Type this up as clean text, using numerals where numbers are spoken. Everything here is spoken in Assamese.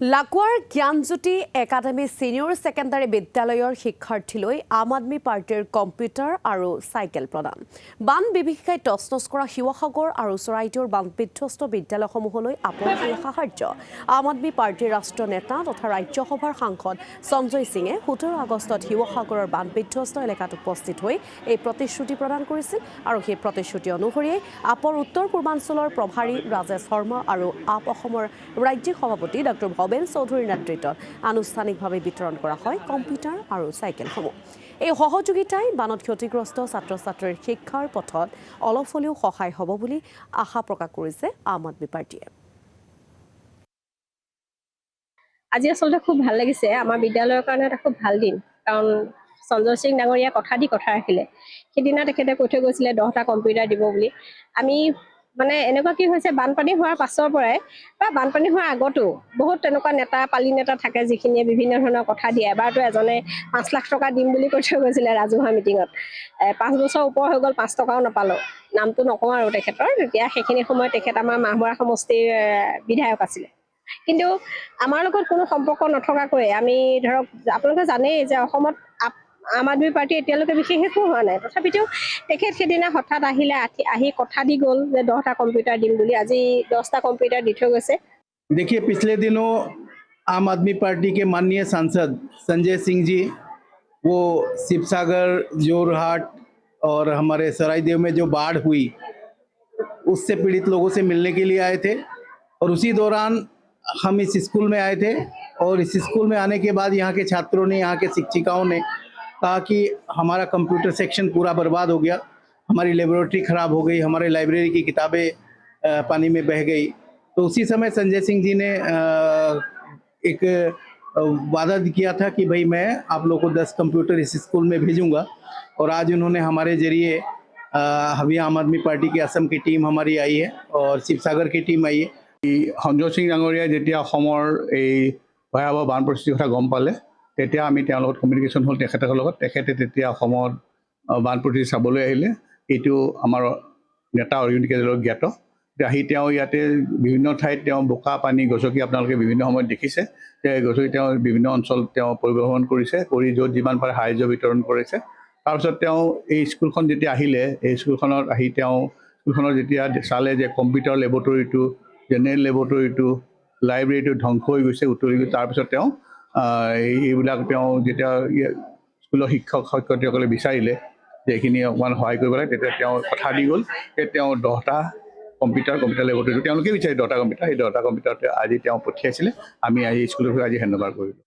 লাকুৱাৰ জ্ঞানজ্যোতি একাডেমী ছিনিয়ৰ ছেকেণ্ডাৰী বিদ্যালয়ৰ শিক্ষাৰ্থীলৈ আম আদমি পাৰ্টিৰ কম্পিউটাৰ আৰু চাইকেল প্ৰদান। বান বিভীষিকাই তছনছ কৰা শিৱসাগৰ আৰু চৰাইদেউৰ বান বিধ্বস্ত বিদ্যালয়সমূহলৈ আপোনজনক সাহায্য। আম আদমি পাৰ্টিৰ ৰাষ্ট্ৰীয় নেতা তথা ৰাজ্যসভাৰ সাংসদ সঞ্জয় সিঙে 17 আগষ্টত শিৱসাগৰৰ বান বিধ্বস্ত এলেকাত উপস্থিত হৈ এই প্ৰতিশ্ৰুতি প্ৰদান কৰিছিল আৰু সেই প্ৰতিশ্ৰুতি অনুসৰিয়ে আপৰ উত্তৰ পূৰ্বাঞ্চলৰ প্ৰভাৰী ৰাজেশ শৰ্মা আৰু আপ অসমৰ ৰাজ্যিক সভাপতি ডক্টৰ ভৱেন চৌধুৰীৰ নেতৃত্বত আনুষ্ঠানিকভাৱে বিতৰণ কৰা হয় কম্পিউটাৰ আৰু চাইকেলসমূহ। এই সহযোগিতাই বানত ক্ষতিগ্ৰস্ত ছাত্ৰ ছাত্ৰীৰ শিক্ষাৰ পথত অলপ হ'লেও সহায় হ'ব বুলি আশা প্ৰকাশ কৰিছে আম আদমি পাৰ্টিয়ে। আজি আসলে খুব ভাল লাগিছে, আমাৰ বিদ্যালয়ৰ কাৰণে এটা খুব ভাল দিন, কাৰণ সঞ্জয় সিং ডাঙৰীয়া কথা ৰাখিলে। সেইদিনা তেখেতে কৈ থৈ গৈছিলে 10টা কম্পিউটাৰ দিব বুলি। আমি মানে এনেকুৱা কি হৈছে, বানপানী হোৱাৰ পাছৰ পৰাই বা বানপানী হোৱাৰ আগতো বহুত তেনেকুৱা নেতা পালি নেতা থাকে যিখিনিয়ে বিভিন্ন ধৰণৰ কথা দিয়ে। এবাৰতো এজনে 5 লাখ টকা দিম বুলি কৈ থৈ গৈছিলে ৰাজহুৱা মিটিঙত। 5 বছৰ ওপৰ হৈ গ'ল, 5 টকাও নাপালো। নামটো নকওঁ আৰু তেখেতৰ, তেতিয়া সেইখিনি সময়ত তেখেত আমাৰ মাহমৰা সমষ্টিৰ বিধায়ক আছিলে। কিন্তু আমাৰ লগত কোনো সম্পৰ্ক নথকাকৈ আমি ধৰক আপোনালোকে জানেই যে অসমত আম আদমি পাৰ্টি এতিয়ালৈকে বিশেষ একো হোৱা নাই, তথাপিতো তেখেত সেইদিনা হঠাৎ আহি কথা দি গ'ল যে 10টা কম্পিউটাৰ দিম বুলি। আজি 10টা কম্পিউটাৰ দি থৈ গৈছে। देखिए, पिछले दिनों आम आदमी पार्टी के माननीय सांसद संजय सिंह जी वो शिवसागर, जोरहाट और हमारे सरायदेव में जो बाढ़ हुई उससे पीड़ित लोगों से मिलने के लिए आए थे और उसी दौरान हम इस स्कूल में आए थे। और इस स्कूल में आने के बाद यहाँ के छात्रों ने, यहाँ के शिक्षिकाओं ने कहा कि हमारा कंप्यूटर सेक्शन पूरा बर्बाद हो गया, हमारी लेबोरेटरी ख़राब हो गई, हमारे लाइब्रेरी की किताबें पानी में बह गई। तो उसी समय संजय सिंह जी ने एक वादा किया था कि भाई मैं आप लोगों को 10 कंप्यूटर इस स्कूल में भेजूंगा। और आज उन्होंने हमारे ज़रिए अभी आम आदमी पार्टी की असम की टीम हमारी आई है और शिवसागर की टीम आई है। সঞ্জয় সিং ডাঙৰীয়াই যেতিয়া অসমৰ এই ভয়াৱহ বান পৰিস্থিতিৰ কথা গম পালে, তেতিয়া আমি তেওঁৰ লগত কমিউনিকেশ্যন হ'ল তেখেতৰ লগত। তেখেতে তেতিয়া অসমত বান পৰিস্থিতি চাবলৈ আহিলে। এইটো আমাৰ নেতা অৰবিন্দ কেজৰিৱালৰ জ্ঞাত। আহি তেওঁ ইয়াতে বিভিন্ন ঠাইত তেওঁ বোকা পানী গছকি আপোনালোকে বিভিন্ন সময়ত দেখিছে যে গছকি তেওঁ বিভিন্ন অঞ্চল তেওঁ পৰিভ্ৰমণ কৰিছে, কৰি য'ত যিমান পাৰে সাহায্য বিতৰণ কৰিছে। তাৰপিছত তেওঁ এই স্কুলখন যেতিয়া আহিলে, এই স্কুলখনত আহি তেওঁ স্কুলখনত যেতিয়া চালে যে কম্পিউটাৰ লেবৰেটৰীটো, জেনেৰেল লেবৰেটৰীটো, লাইব্ৰেৰীটো ধ্বংস হৈ গৈছে, উতলি গৈছে। তাৰপিছত তেওঁ এইবিলাক তেওঁ যেতিয়া স্কুলৰ শিক্ষক শিক্ষয়িত্ৰীসকলে বিচাৰিলে যে এইখিনি অকণমান সহায় কৰিব লাগে, তেতিয়া তেওঁ কথা দি গ'ল যে তেওঁ 10টা কম্পিউটাৰ লেবৰেটৰীটো তেওঁলোকে বিচাৰে 10টা কম্পিউটাৰ, সেই 10টা কম্পিউটাৰতে আজি তেওঁ পঠিয়াইছিলে। আমি আজি স্কুলৰ পৰা আজি হেণ্ড অভাৰ কৰিলোঁ।